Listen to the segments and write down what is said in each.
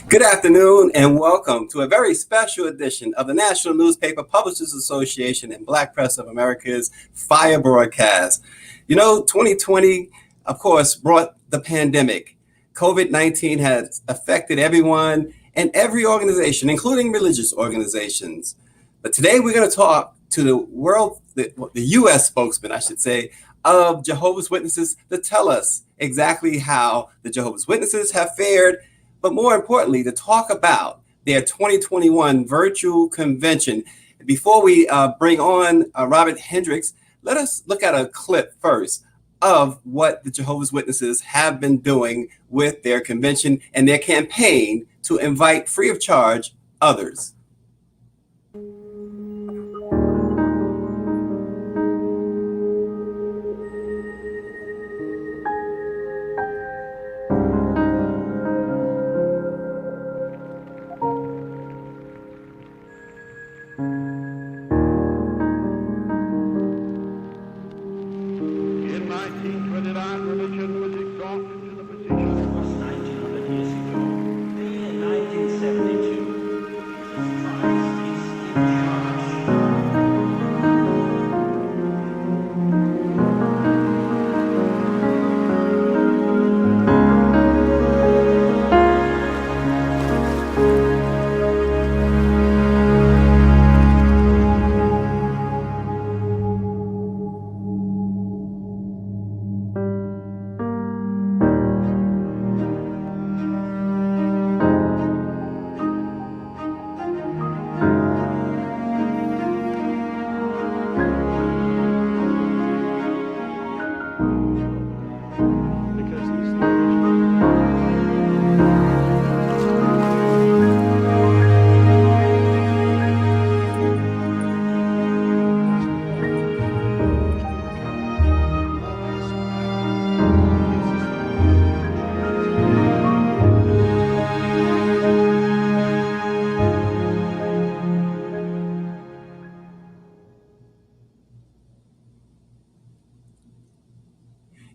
Good afternoon and welcome to a very special edition of the National Newspaper Publishers Association and Black Press of America's Fire Broadcast. 2020, of course, brought the pandemic. COVID-19 has affected everyone and every organization, including religious organizations. But today we're going to talk to the U.S. spokesman, I should say, of Jehovah's Witnesses to tell us exactly how the Jehovah's Witnesses have fared, but more importantly, to talk about their 2021 virtual convention. Before we bring on Robert Hendrix, let us look at a clip first of what the Jehovah's Witnesses have been doing with their convention and their campaign to invite free of charge others.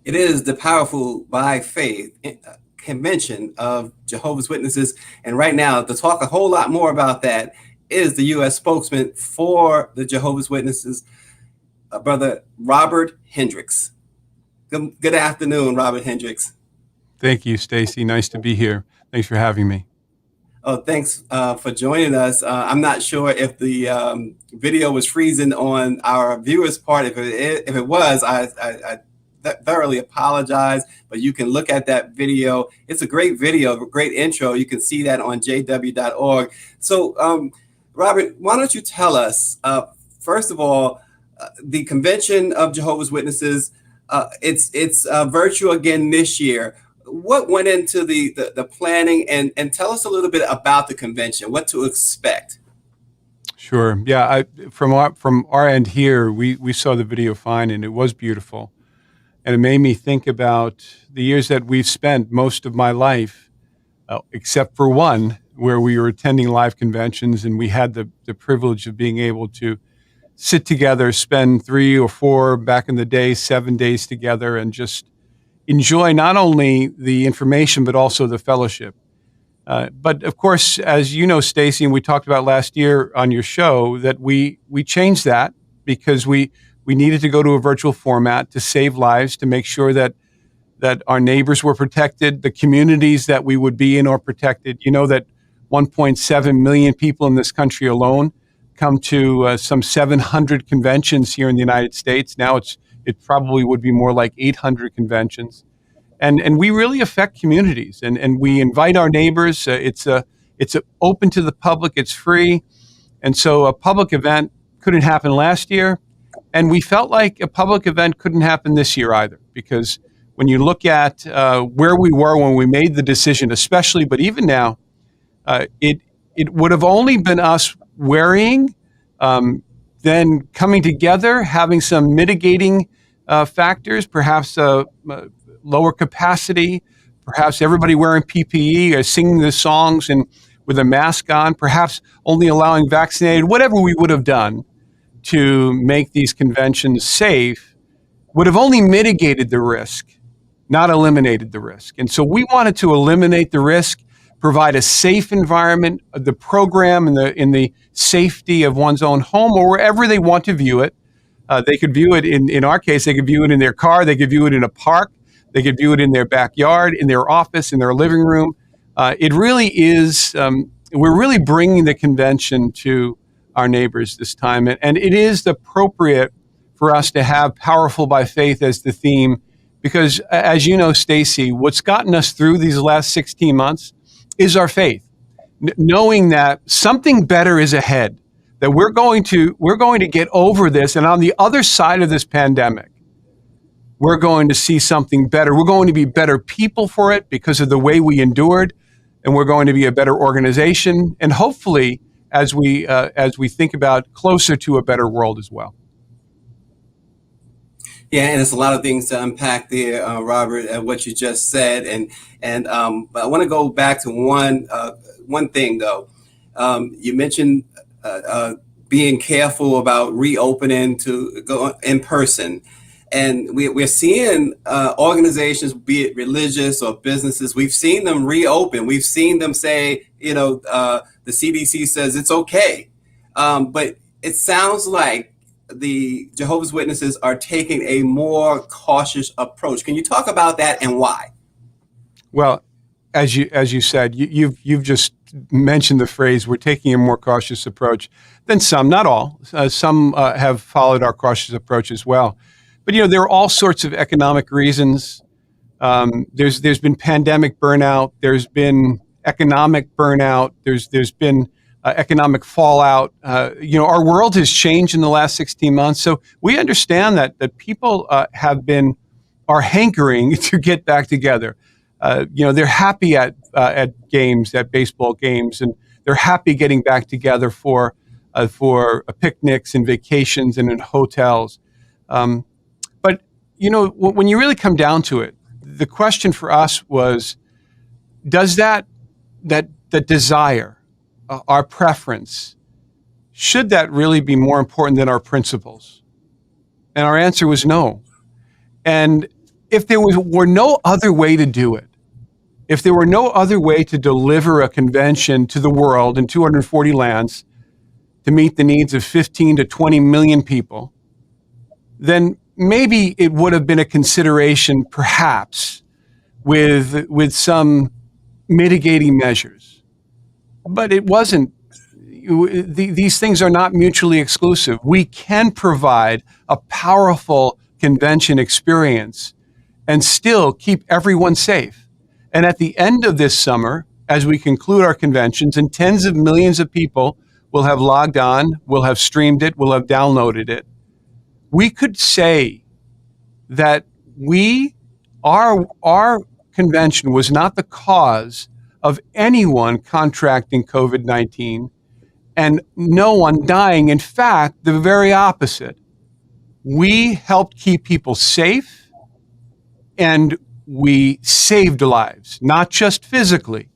It is the Powerful by Faith convention of Jehovah's Witnesses. And right now, to talk a whole lot more about that is the U.S. spokesman for the Jehovah's Witnesses, Brother Robert Hendrix. Good afternoon, Robert Hendrix. Thank you, Stacy. Nice to be here. Thanks for having me. Oh, thanks for joining us. I'm not sure if the video was freezing on our viewers' part. If it was, I thoroughly apologize, but you can look at that video. It's a great video, a great intro. You can see that on jw.org. So, Robert, why don't you tell us, first of all, the Convention of Jehovah's Witnesses, it's virtual again this year. What went into the planning, and tell us a little bit about the convention, what to expect? Sure. Yeah, from our end here, we saw the video fine, and it was beautiful. And it made me think about the years that we've spent, most of my life, except for one, where we were attending live conventions, and we had the privilege of being able to sit together, spend 3 or 4, back in the day, 7 days together, and just enjoy not only the information, but also the fellowship. But of course, as you know, Stacy, and we talked about last year on your show, that we changed that because we needed to go to a virtual format to save lives, to make sure that our neighbors were protected, the communities that we would be in are protected. You know that 1.7 million people in this country alone come to some 700 conventions here in the United States. Now it probably would be more like 800 conventions. And we really affect communities, and we invite our neighbors. It's open to the public, it's free. And so a public event couldn't happen last year. And we felt like a public event couldn't happen this year either, because when you look at where we were when we made the decision, especially, but even now, it would have only been us worrying, then coming together, having some mitigating factors, perhaps lower capacity, perhaps everybody wearing PPE or singing the songs and with a mask on, perhaps only allowing vaccinated, whatever we would have done to make these conventions safe, would have only mitigated the risk, not eliminated the risk. And so we wanted to eliminate the risk, provide a safe environment, the program in the safety of one's own home or wherever they want to view it. They could view it in our case, they could view it in their car, they could view it in a park, they could view it in their backyard, in their office, in their living room. It really is, we're really bringing the convention to our neighbors this time. And it is appropriate for us to have Powerful by Faith as the theme, because as you know, Stacy, what's gotten us through these last 16 months is our faith, knowing that something better is ahead, that we're going to get over this. And on the other side of this pandemic, we're going to see something better. We're going to be better people for it because of the way we endured, and we're going to be a better organization. And hopefully, as we think about closer to a better world as well. Yeah, and it's a lot of things to unpack there, Robert, and what you just said. And I want to go back to one thing though. You mentioned being careful about reopening to go in person. And we're seeing organizations, be it religious or businesses, we've seen them reopen. We've seen them say, the CDC says it's okay. But it sounds like the Jehovah's Witnesses are taking a more cautious approach. Can you talk about that and why? Well, as you said, you've just mentioned the phrase, we're taking a more cautious approach than some, not all. Some have followed our cautious approach as well. But, there are all sorts of economic reasons. There's been pandemic burnout. There's been economic burnout. There's been economic fallout. Our world has changed in the last 16 months. So we understand that people are hankering to get back together. They're happy at games, at baseball games, and they're happy getting back together for picnics and vacations and in hotels. But when you really come down to it, the question for us was, does that desire, our preference, should that really be more important than our principles? And our answer was no. And if there were no other way to do it, if there were no other way to deliver a convention to the world in 240 lands to meet the needs of 15 to 20 million people, then maybe it would have been a consideration, perhaps, with some mitigating measures. But it wasn't. These things are not mutually exclusive. We can provide a powerful convention experience and still keep everyone safe. And at the end of this summer, as we conclude our conventions, and tens of millions of people will have logged on, will have streamed it, will have downloaded it, we could say that our convention was not the cause of anyone contracting COVID-19 and no one dying. In fact, the very opposite. We helped keep people safe and we saved lives, not just physically,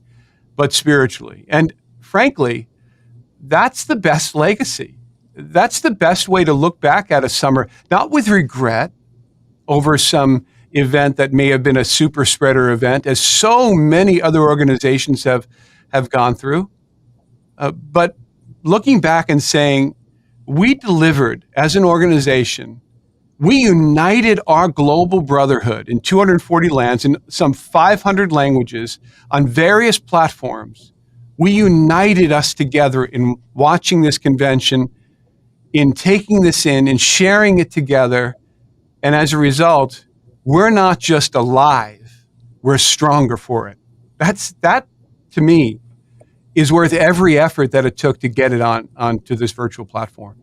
but spiritually. And frankly, that's the best legacy. That's the best way to look back at a summer, not with regret over some event that may have been a super spreader event, as so many other organizations have gone through, but looking back and saying, we delivered as an organization. We united our global brotherhood in 240 lands in some 500 languages on various platforms. We united us together in watching this convention, in taking this in sharing it together. And as a result, we're not just alive, we're stronger for it. That to me is worth every effort that it took to get it onto this virtual platform.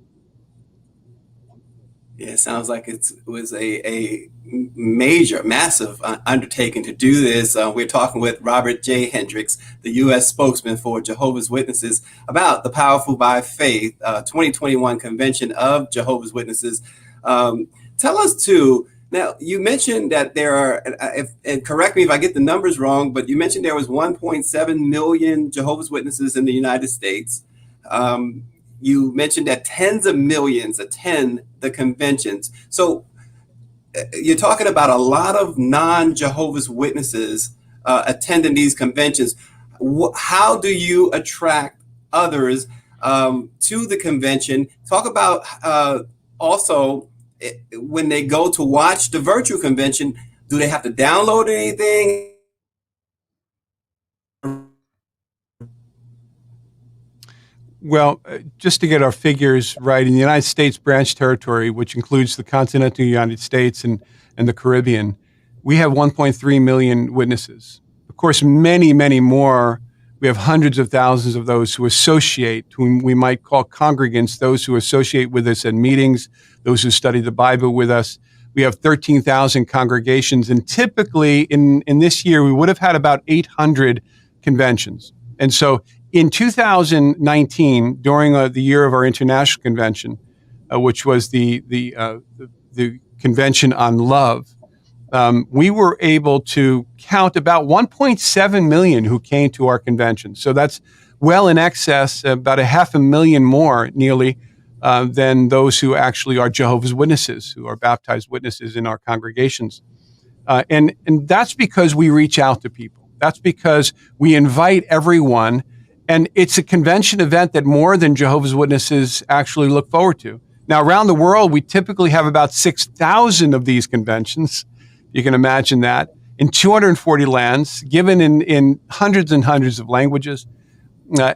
Yeah, it sounds like it was a major, massive undertaking to do this. We're talking with Robert J. Hendrix, the U.S. spokesman for Jehovah's Witnesses, about the Powerful by Faith 2021 Convention of Jehovah's Witnesses. Tell us, too, now you mentioned that there are, and correct me if I get the numbers wrong, but you mentioned there was 1.7 million Jehovah's Witnesses in the United States. You mentioned that tens of millions attend the conventions. So you're talking about a lot of non-Jehovah's Witnesses attending these conventions. How do you attract others to the convention? Talk about also when they go to watch the virtual convention, do they have to download anything? Well, just to get our figures right, in the United States branch territory, which includes the continental United States and the Caribbean, we have 1.3 million witnesses. Of course, many, many more. We have hundreds of thousands of those who associate, whom we might call congregants, those who associate with us at meetings, those who study the Bible with us. We have 13,000 congregations, and typically in this year, we would have had about 800 conventions. And so in 2019, during the year of our international convention, which was the convention on love, we were able to count about 1.7 million who came to our convention. So that's well in excess, about 500,000 more nearly than those who actually are Jehovah's Witnesses, who are baptized witnesses in our congregations. And that's because we reach out to people. That's because we invite everyone. And it's a convention event that more than Jehovah's Witnesses actually look forward to. Now, around the world, we typically have about 6,000 of these conventions. You can imagine that, in 240 lands, given in hundreds and hundreds of languages.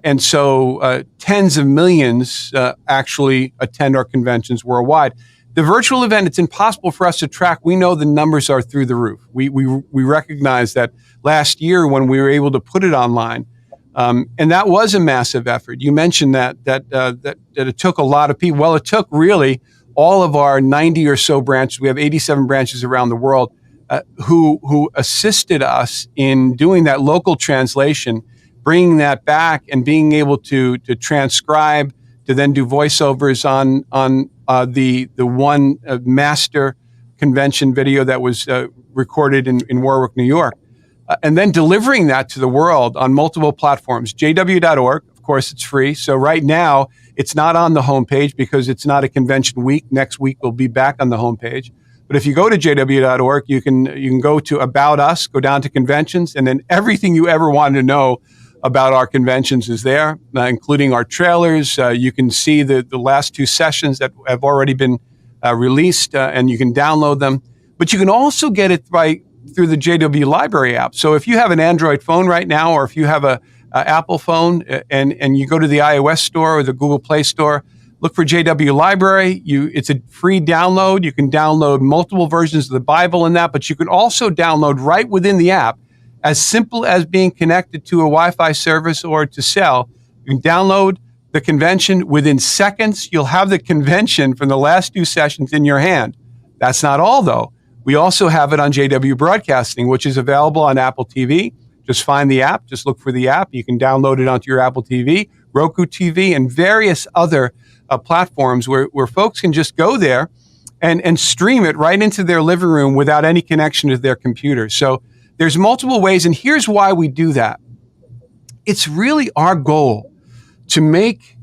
And so tens of millions actually attend our conventions worldwide. The virtual event, it's impossible for us to track. We know the numbers are through the roof. We recognize that last year when we were able to put it online, and that was a massive effort. You mentioned that it took a lot of people. Well, it took really all of our 90 or so branches. We have 87 branches around the world who assisted us in doing that local translation, bringing that back, and being able to transcribe, to then do voiceovers on the one master convention video that was recorded in Warwick, New York. And then delivering that to the world on multiple platforms. JW.org, of course, it's free. So right now, it's not on the homepage because it's not a convention week. Next week, we'll be back on the homepage. But if you go to JW.org, you can go to About Us, go down to conventions, and then everything you ever wanted to know about our conventions is there, including our trailers. You can see the last two sessions that have already been released, and you can download them. But you can also get it through the JW Library app. So if you have an Android phone right now, or if you have a Apple phone and you go to the iOS store or the Google Play Store, look for JW Library. It's a free download. You can download multiple versions of the Bible in that, but you can also download right within the app, as simple as being connected to a Wi-Fi service or to cell. You can download the convention within seconds. You'll have the convention from the last two sessions in your hand. That's not all, though. We also have it on JW Broadcasting, which is available on Apple TV. Just find the app. Just look for the app. You can download it onto your Apple TV, Roku TV, and various other platforms where folks can just go there and stream it right into their living room without any connection to their computer. So there's multiple ways, and here's why we do that. It's really our goal to make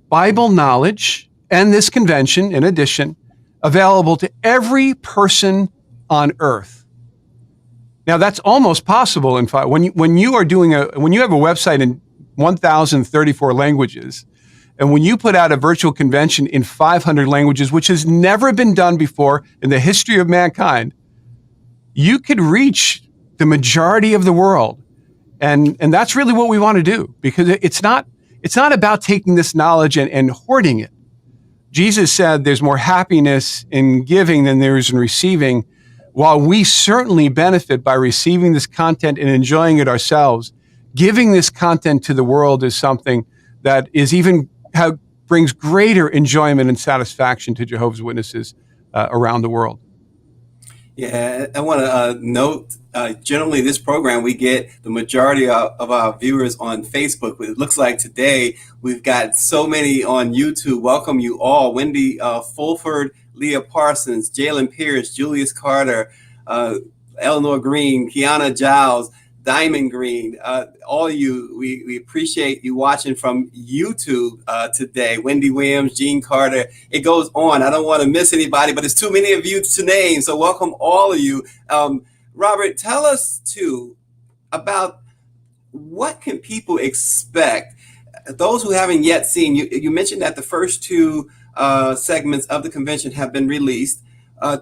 Bible knowledge and this convention, in addition, available to every person on earth. Now, that's almost possible. In fact, when you have a website in 1,034 languages, and when you put out a virtual convention in 500 languages, which has never been done before in the history of mankind, you could reach the majority of the world. And that's really what we want to do, because it's not about taking this knowledge and hoarding it. Jesus said there's more happiness in giving than there is in receiving. While we certainly benefit by receiving this content and enjoying it ourselves, giving this content to the world is something that brings greater enjoyment and satisfaction to Jehovah's Witnesses around the world. Yeah, I want to note, generally this program, we get the majority of our viewers on Facebook. It looks like today we've got so many on YouTube. Welcome you all. Wendy Fulford, Leah Parsons, Jalen Pierce, Julius Carter, Eleanor Green, Kiana Giles, Diamond Green, all of you, we appreciate you watching from YouTube today. Wendy Williams, Gene Carter, it goes on. I don't want to miss anybody, but it's too many of you to name. So welcome all of you. Robert, tell us too about what can people expect? Those who haven't yet seen, you mentioned that the first two segments of the convention have been released.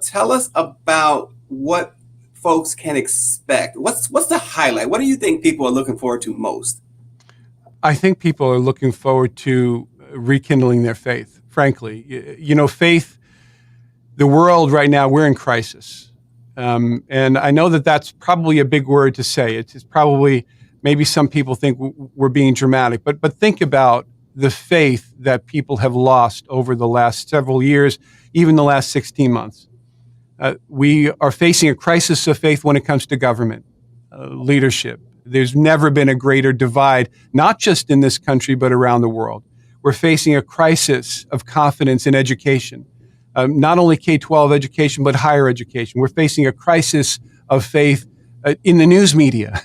Tell us about what folks can expect. What's the highlight? What do you think people are looking forward to most? I think people are looking forward to rekindling their faith, frankly. You know, faith, the world right now, we're in crisis. And I know that that's probably a big word to say. It's probably, maybe some people think we're being dramatic, but think about the faith that people have lost over the last several years, even the last 16 months. We are facing a crisis of faith when it comes to government, leadership. There's never been a greater divide, not just in this country, but around the world. We're facing a crisis of confidence in education, not only K-12 education, but higher education. We're facing a crisis of faith in the news media.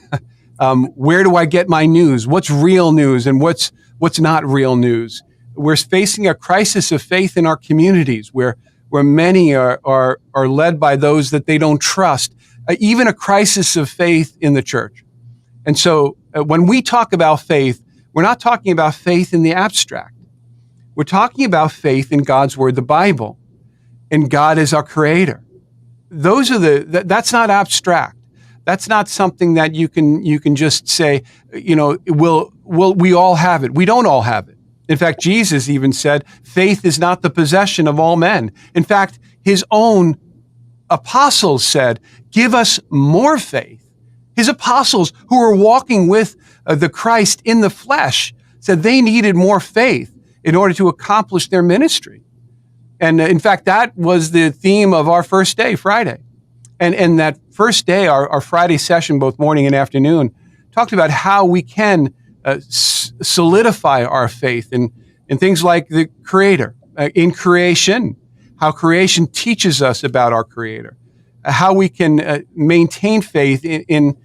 Where do I get my news? What's real news and what's not real news? We're facing a crisis of faith in our communities where many are led by those that they don't trust, even a crisis of faith in the church. And so when we talk about faith, we're not talking about faith in the abstract. We're talking about faith in God's word, the Bible, and God is our creator. Those are that's not abstract. That's not something that you can just say, you know, we all have it. We don't all have it. In fact, Jesus even said, faith is not the possession of all men. In fact, his own apostles said, give us more faith. His apostles who were walking with the Christ in the flesh said they needed more faith in order to accomplish their ministry. And in fact, that was the theme of our first day, Friday. And that first day, our Friday session, both morning and afternoon, talked about how we can solidify our faith in things like the Creator, in creation, how creation teaches us about our Creator, how we can maintain faith in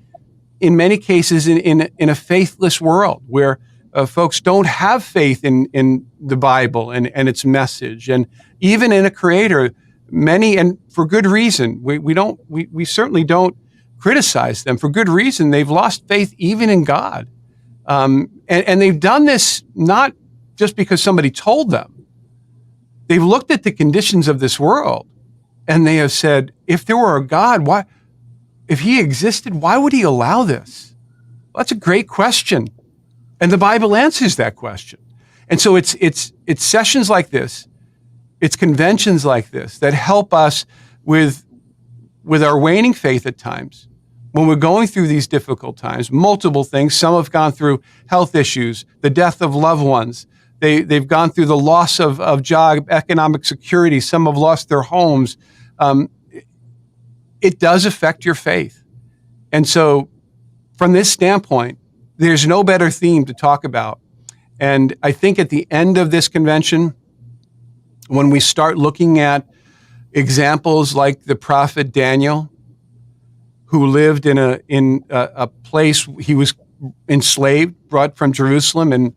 many cases in a faithless world where folks don't have faith in the Bible and its message, and even in a Creator. Many, and for good reason, we certainly don't criticize them. For good reason, they've lost faith even in God. And they've done this not just because somebody told them. They've looked at the conditions of this world and they have said, if there were a God, why, if he existed, why would he allow this? Well, that's a great question. And the Bible answers that question. And so it's sessions like this, it's conventions like this that help us with our waning faith at times. When we're going through these difficult times, multiple things. Some have gone through health issues, the death of loved ones. They've gone through the loss of job, economic security. Some have lost their homes. It does affect your faith. And so from this standpoint, there's no better theme to talk about. And I think at the end of this convention, when we start looking at examples like the prophet Daniel, who lived in a place, he was enslaved, brought from Jerusalem,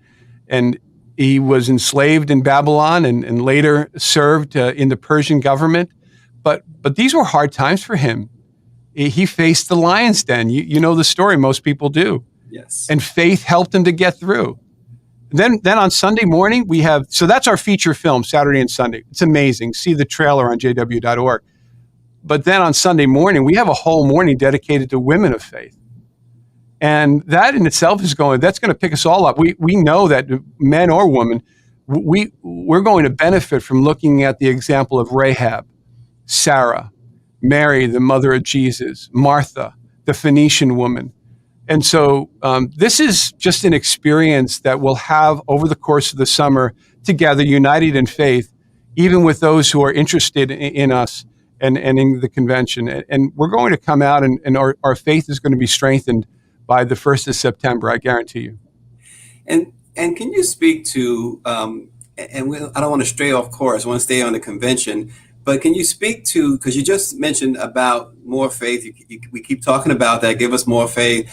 and he was enslaved in Babylon and later served in the Persian government. But these were hard times for him. He faced the lion's den. You know the story, most people do. Yes. And faith helped him to get through. Then on Sunday morning, we have, so that's our feature film, Saturday and Sunday. It's amazing. See the trailer on jw.org. But then on Sunday morning, we have a whole morning dedicated to women of faith. And that in itself that's going to pick us all up. We know that men or women, we're going to benefit from looking at the example of Rahab, Sarah, Mary, the mother of Jesus, Martha, the Phoenician woman. And so this is just an experience that we'll have over the course of the summer together, united in faith, even with those who are interested in us and in the convention. And we're going to come out and our faith is going to be strengthened by the 1st of September, I guarantee you. And can you speak to, I don't want to stray off course, I want to stay on the convention, but can you speak to, because you just mentioned about more faith, we keep talking about that, give us more faith.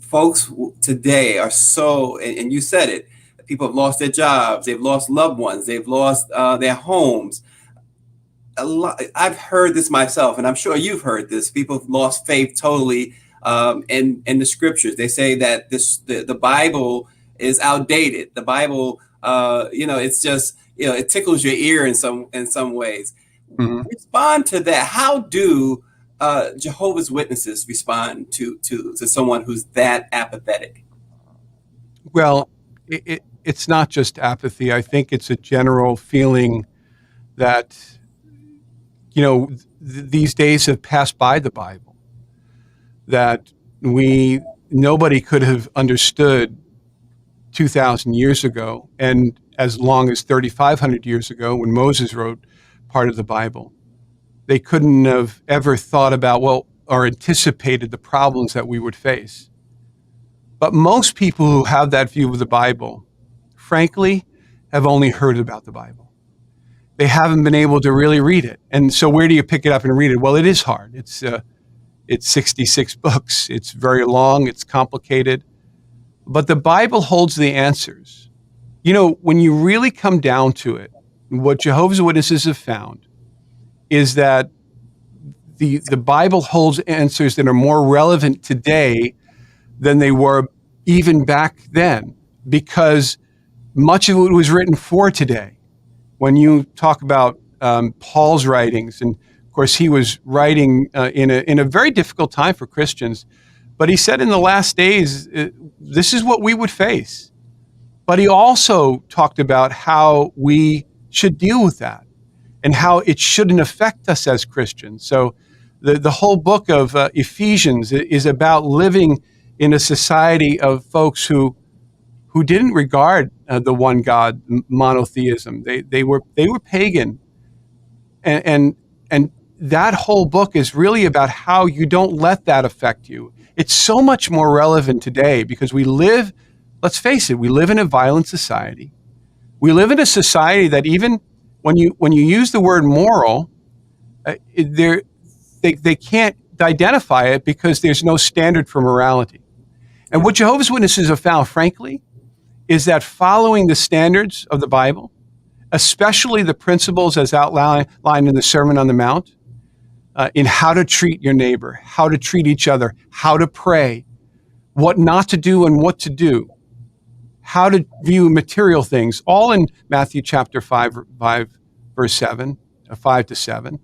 Folks today are so, and you said it, people have lost their jobs, they've lost loved ones, they've lost their homes. I've heard this myself, and I'm sure you've heard this. People have lost faith totally in the scriptures. They say that the Bible is outdated. The Bible, it's just, it tickles your ear in some ways. Mm-hmm. Respond to that. How do Jehovah's Witnesses respond to someone who's that apathetic? Well, it's not just apathy. I think it's a general feeling that, these days have passed by the Bible, that nobody could have understood 2,000 years ago, and as long as 3,500 years ago when Moses wrote part of the Bible. They couldn't have ever thought about, or anticipated the problems that we would face. But most people who have that view of the Bible, frankly, have only heard about the Bible. They haven't been able to really read it. And so where do you pick it up and read it? Well, it is hard. It's 66 books. It's very long. It's complicated. But the Bible holds the answers. When you really come down to it, what Jehovah's Witnesses have found is that the Bible holds answers that are more relevant today than they were even back then, because much of it was written for today. When you talk about Paul's writings, and of course he was writing in a very difficult time for Christians, but he said in the last days, this is what we would face. But he also talked about how we should deal with that and how it shouldn't affect us as Christians. So the whole book of Ephesians is about living in a society of folks who didn't regard the one God, monotheism. They were pagan, and that whole book is really about how you don't let that affect you. It's so much more relevant today because we live. Let's face it, we live in a violent society. We live in a society that even when you use the word moral, they can't identify it because there's no standard for morality. And what Jehovah's Witnesses have found, frankly, is that following the standards of the Bible, especially the principles as outlined in the Sermon on the Mount, in how to treat your neighbor, how to treat each other, how to pray, what not to do and what to do, how to view material things, all in Matthew chapter 5 verse 7, 5 to 7.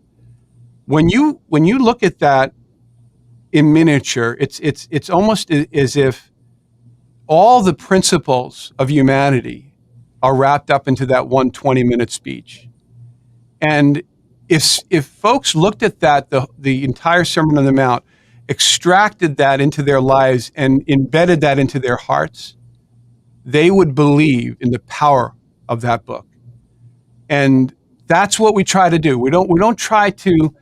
When you look at that in miniature, it's almost as if all the principles of humanity are wrapped up into that one 20-minute speech. And if folks looked at that, the entire Sermon on the Mount, extracted that into their lives and embedded that into their hearts, they would believe in the power of that book. And that's what we try to do. We don't try to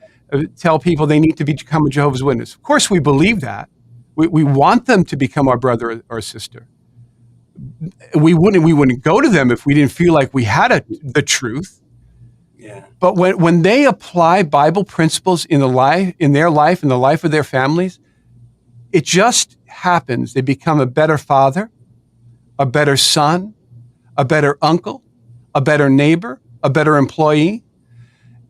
tell people they need to become a Jehovah's Witness. Of course, we believe that. We want them to become our brother or sister. We wouldn't go to them if we didn't feel like we had the truth. Yeah. But when they apply Bible principles in their life, in the life of their families, it just happens. They become a better father, a better son, a better uncle, a better neighbor, a better employee.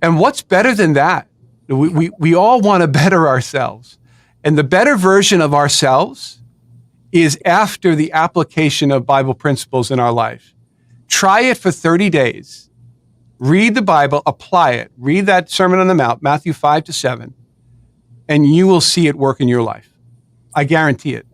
And what's better than that? We all want to better ourselves. And the better version of ourselves is after the application of Bible principles in our life. Try it for 30 days. Read the Bible, apply it. Read that Sermon on the Mount, Matthew 5 to 7, and you will see it work in your life. I guarantee it.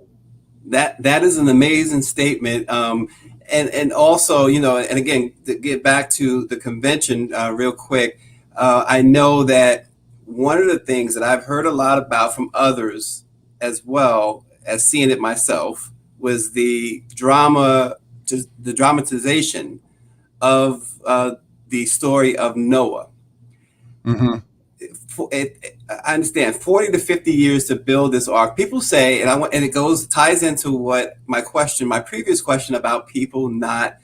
That is an amazing statement. And also, and again, to get back to the convention real quick, I know that one of the things that I've heard a lot about from others, as well as seeing it myself, was the dramatization of the story of Noah. Mm-hmm. I understand 40 to 50 years to build this ark. People say, and it ties into what my previous question about people not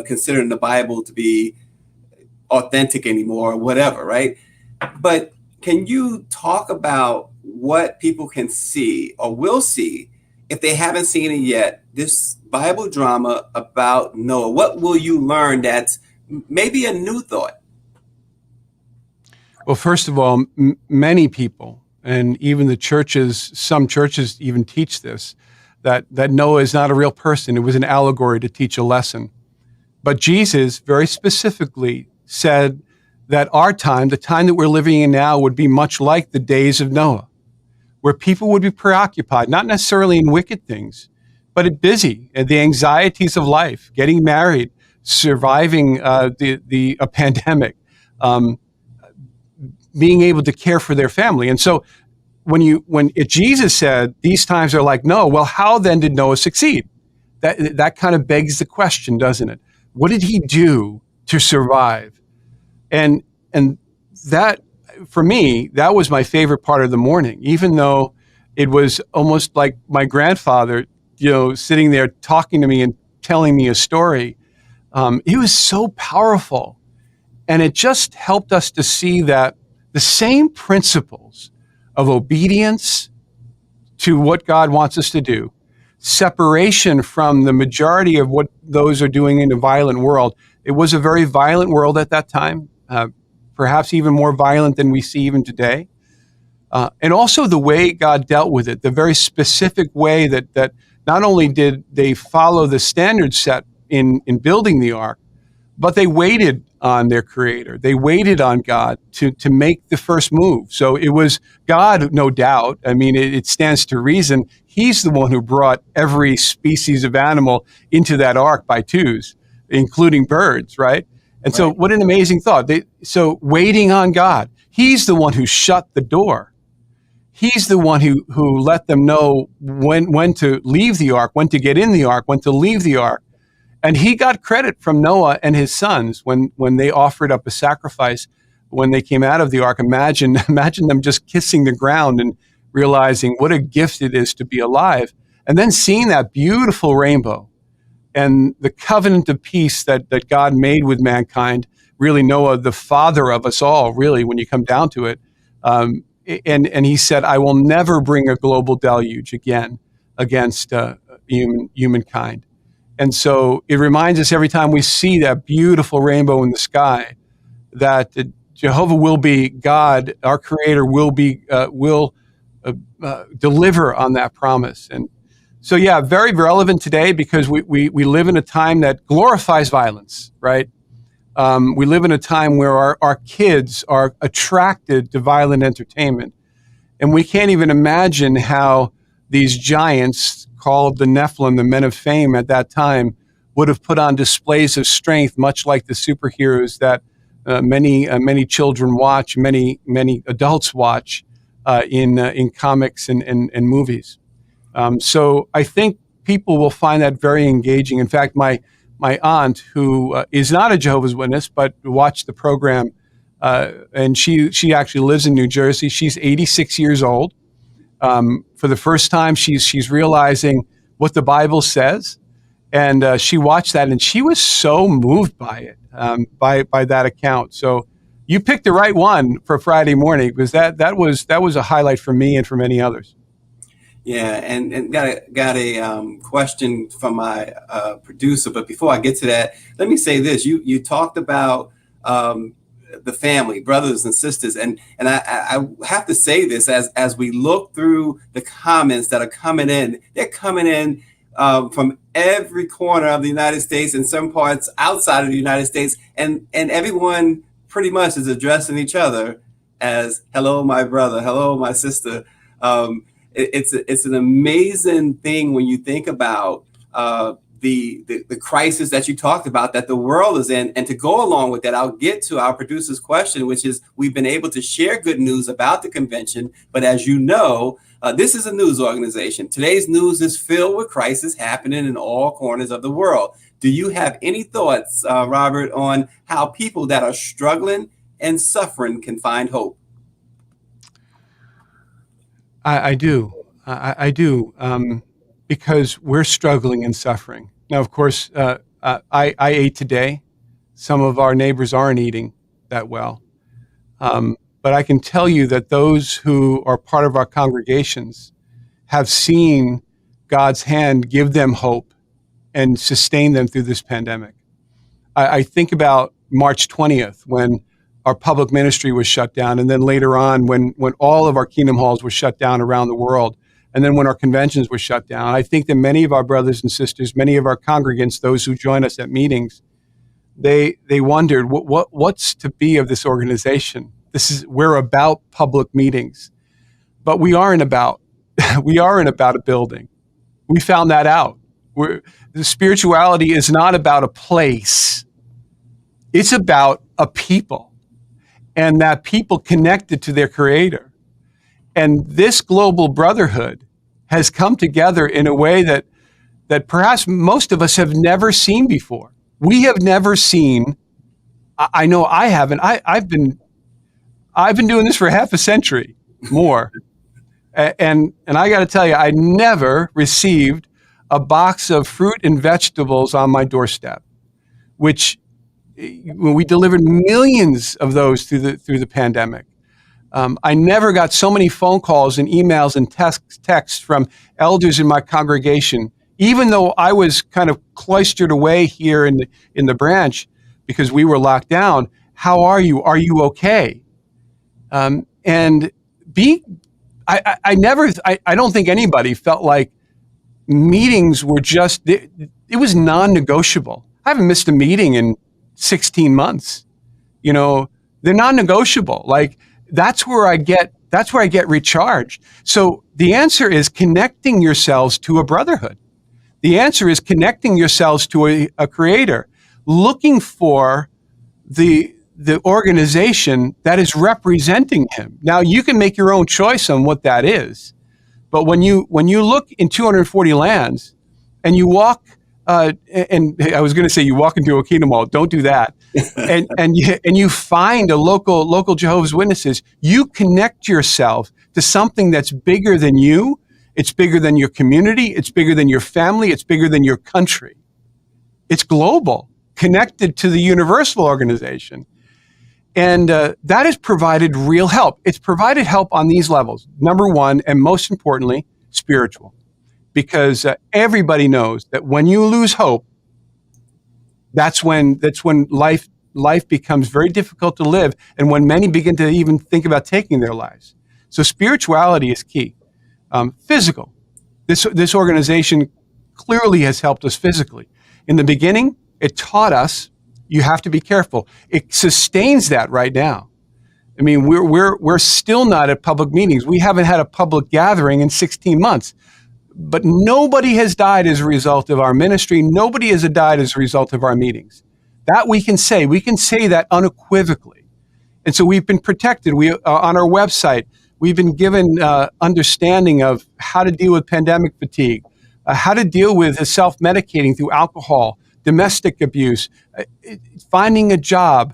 considering the Bible to be authentic anymore or whatever, right? But can you talk about what people can see or will see if they haven't seen it yet? This Bible drama about Noah. What will you learn that's maybe a new thought? Well, first of all, many people and even the churches, some churches even teach this, that Noah is not a real person. It was an allegory to teach a lesson. But Jesus very specifically said that our time, the time that we're living in now, would be much like the days of Noah, where people would be preoccupied, not necessarily in wicked things, but busy, and the anxieties of life, getting married, surviving a pandemic, being able to care for their family. And so when Jesus said these times are like Noah, well, how then did Noah succeed? That kind of begs the question, doesn't it? What did he do to survive? And that, for me, that was my favorite part of the morning, even though it was almost like my grandfather, sitting there talking to me and telling me a story. It was so powerful. And it just helped us to see that the same principles of obedience to what God wants us to do, separation from the majority of what those are doing in a violent world. It was a very violent world at that time, perhaps even more violent than we see even today. And also the way God dealt with it, the very specific way that not only did they follow the standards set in building the ark, but they waited on their creator. They waited on God to make the first move. So it was God, no doubt. I mean, it stands to reason. He's the one who brought every species of animal into that ark by Tues, including birds, right? And so what an amazing thought. So waiting on God. He's the one who shut the door. He's the one who let them know when to leave the ark, when to get in the ark, when to leave the ark. And he got credit from Noah and his sons when they offered up a sacrifice when they came out of the ark. Imagine them just kissing the ground and realizing what a gift it is to be alive. And then seeing that beautiful rainbow and the covenant of peace that God made with mankind, really Noah, the father of us all, really, when you come down to it. And he said, I will never bring a global deluge again against humankind. And so it reminds us every time we see that beautiful rainbow in the sky that Jehovah will be God, our Creator will deliver on that promise. And so, yeah, very relevant today because we live in a time that glorifies violence, right? We live in a time where our kids are attracted to violent entertainment. And we can't even imagine how these giants called the Nephilim, the men of fame at that time, would have put on displays of strength, much like the superheroes that many children watch, many adults watch in comics and movies. So I think people will find that very engaging. In fact, my aunt, who is not a Jehovah's Witness but watched the program, and she actually lives in New Jersey. She's 86 years old. For the first time, she's realizing what the Bible says, and she watched that, and she was so moved by it, by that account. So you picked the right one for Friday morning because that was a highlight for me and for many others. Yeah, and got a question from my producer, but before I get to that, let me say this: you talked about the family, brothers and sisters, and I have to say this as we look through the comments that are coming in, they're coming in from every corner of the United States and some parts outside of the United States, and everyone pretty much is addressing each other as hello, my brother, hello, my sister. It's an amazing thing when you think about the crisis that you talked about that the world is in. And to go along with that, I'll get to our producer's question, which is we've been able to share good news about the convention. But as you know, this is a news organization. Today's news is filled with crisis happening in all corners of the world. Do you have any thoughts, Robert, on how people that are struggling and suffering can find hope? I do. I do. Because we're struggling and suffering. Now, of course, I ate today. Some of our neighbors aren't eating that well. But I can tell you that those who are part of our congregations have seen God's hand give them hope and sustain them through this pandemic. I think about March 20th when our public ministry was shut down. And then later on, when all of our Kingdom Halls were shut down around the world, and then when our conventions were shut down, I think that many of our brothers and sisters, many of our congregants, those who join us at meetings, they wondered, what's to be of this organization? We're about public meetings, but we aren't about a building. We found that out. The spirituality is not about a place. It's about a people, and that people connected to their Creator. And this global brotherhood has come together in a way that perhaps most of us have never seen before. We have never seen. I know I haven't. I've been doing this for half a century more, and I got to tell you, I never received a box of fruit and vegetables on my doorstep, which when we delivered millions of those through the pandemic. I never got so many phone calls and emails and texts from elders in my congregation, even though I was kind of cloistered away here in the branch because we were locked down. How are you? Are you okay? I don't think anybody felt like meetings were just, it was non-negotiable. I haven't missed a meeting in 16 months. You know, they're non-negotiable. Like, that's where I get recharged. So the answer is connecting yourselves to a brotherhood. The answer is connecting yourselves to a Creator, looking for the organization that is representing Him. Now, you can make your own choice on what that is, but when you look in 240 lands and you walk, and I was going to say you walk into a Kingdom Hall, don't do that, and you find a local Jehovah's Witnesses, you connect yourself to something that's bigger than you. It's bigger than your community. It's bigger than your family. It's bigger than your country. It's global, connected to the universal organization. And that has provided real help. It's provided help on these levels. Number one, and most importantly, spiritual. Because everybody knows that when you lose hope, that's when life becomes very difficult to live, and when many begin to even think about taking their lives. So spirituality is key. Physical. This organization clearly has helped us physically. In the beginning, it taught us you have to be careful. It sustains that right now. I mean, we're still not at public meetings. We haven't had a public gathering in 16 months. But nobody has died as a result of our ministry. Nobody has died as a result of our meetings. That we can say. We can say that unequivocally. And so we've been protected. We on our website, we've been given understanding of how to deal with pandemic fatigue, how to deal with self-medicating through alcohol, domestic abuse, finding a job,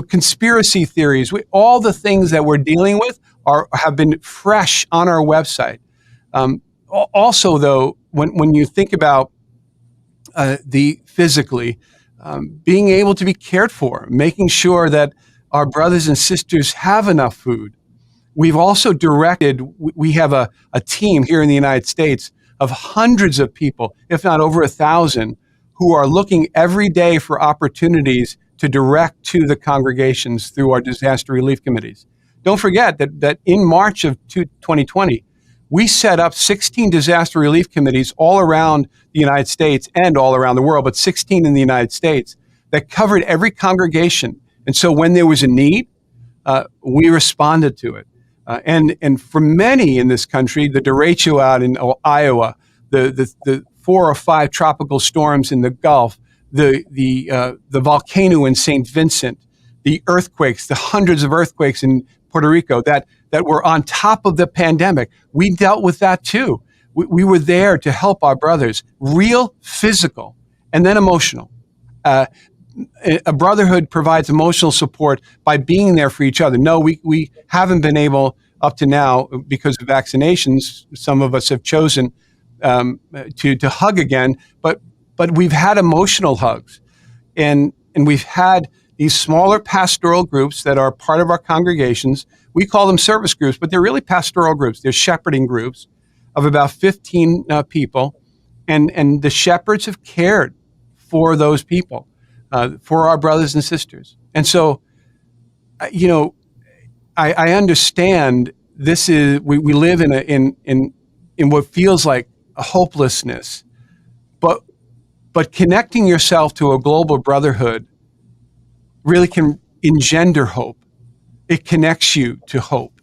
conspiracy theories. All the things that we're dealing with have been fresh on our website. Also, though, when you think about the physically, being able to be cared for, making sure that our brothers and sisters have enough food. We've also we have a team here in the United States of hundreds of people, if not over 1,000, who are looking every day for opportunities to direct to the congregations through our disaster relief committees. Don't forget that in March of 2020, we set up 16 disaster relief committees all around the United States and all around the world, but 16 in the United States that covered every congregation. And so when there was a need, we responded to it. And for many in this country, the derecho out in Iowa, the 4 or 5 tropical storms in the Gulf, the volcano in St. Vincent, the earthquakes, the hundreds of earthquakes in Puerto Rico that were on top of the pandemic. We dealt with that too. We were there to help our brothers, real, physical, and then emotional. A brotherhood provides emotional support by being there for each other. No, we haven't been able up to now because of vaccinations. Some of us have chosen to hug again, but we've had emotional hugs, and we've had these smaller pastoral groups that are part of our congregations. We call them service groups, but they're really pastoral groups. They're shepherding groups of about 15 people, and the shepherds have cared for those people, for our brothers and sisters. And so you know, I understand this is we live in what feels like a hopelessness, but connecting yourself to a global brotherhood really can engender hope. It connects you to hope.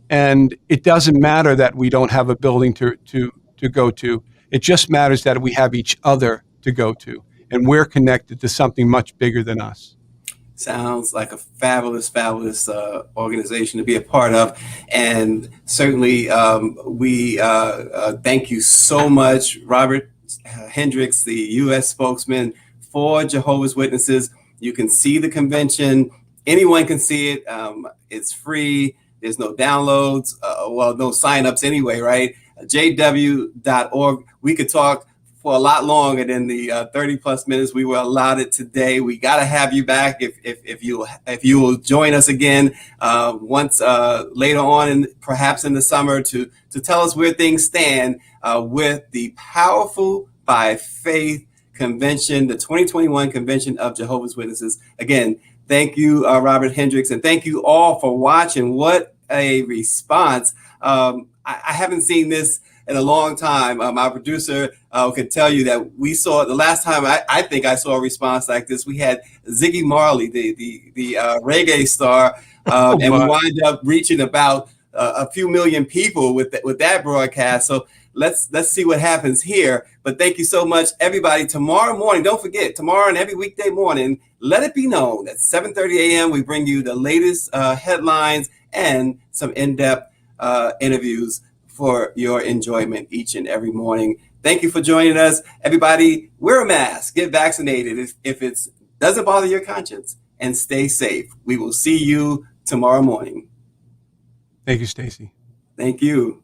And it doesn't matter that we don't have a building to go to. It just matters that we have each other to go to. And we're connected to something much bigger than us. Sounds like a fabulous, fabulous organization to be a part of. And certainly we thank you so much, Robert Hendrix, the U.S. spokesman for Jehovah's Witnesses. You can see the convention. Anyone can see it. It's free. There's no downloads. Well, no signups anyway, right? jw.org. We could talk for a lot longer than the 30 plus minutes we were allotted today. We got to have you back if you will join us again once later on, perhaps in the summer, to tell us where things stand with the Powerful by Faith Convention, the 2021 Convention of Jehovah's Witnesses. Again, thank you, Robert Hendrix, and thank you all for watching. What a response. I haven't seen this in a long time. My producer could tell you that we saw the last time I think I saw a response like this. We had Ziggy Marley, the reggae star, and we wind up reaching about a few million people with that broadcast. So let's see what happens here. But thank you so much, everybody. Tomorrow morning, don't forget, tomorrow and every weekday morning, let it be known at 7:30 a.m. we bring you the latest headlines and some in-depth interviews for your enjoyment each and every morning. Thank you for joining us. Everybody, wear a mask, get vaccinated if it doesn't bother your conscience, and stay safe. We will see you tomorrow morning. Thank you, Stacy. Thank you.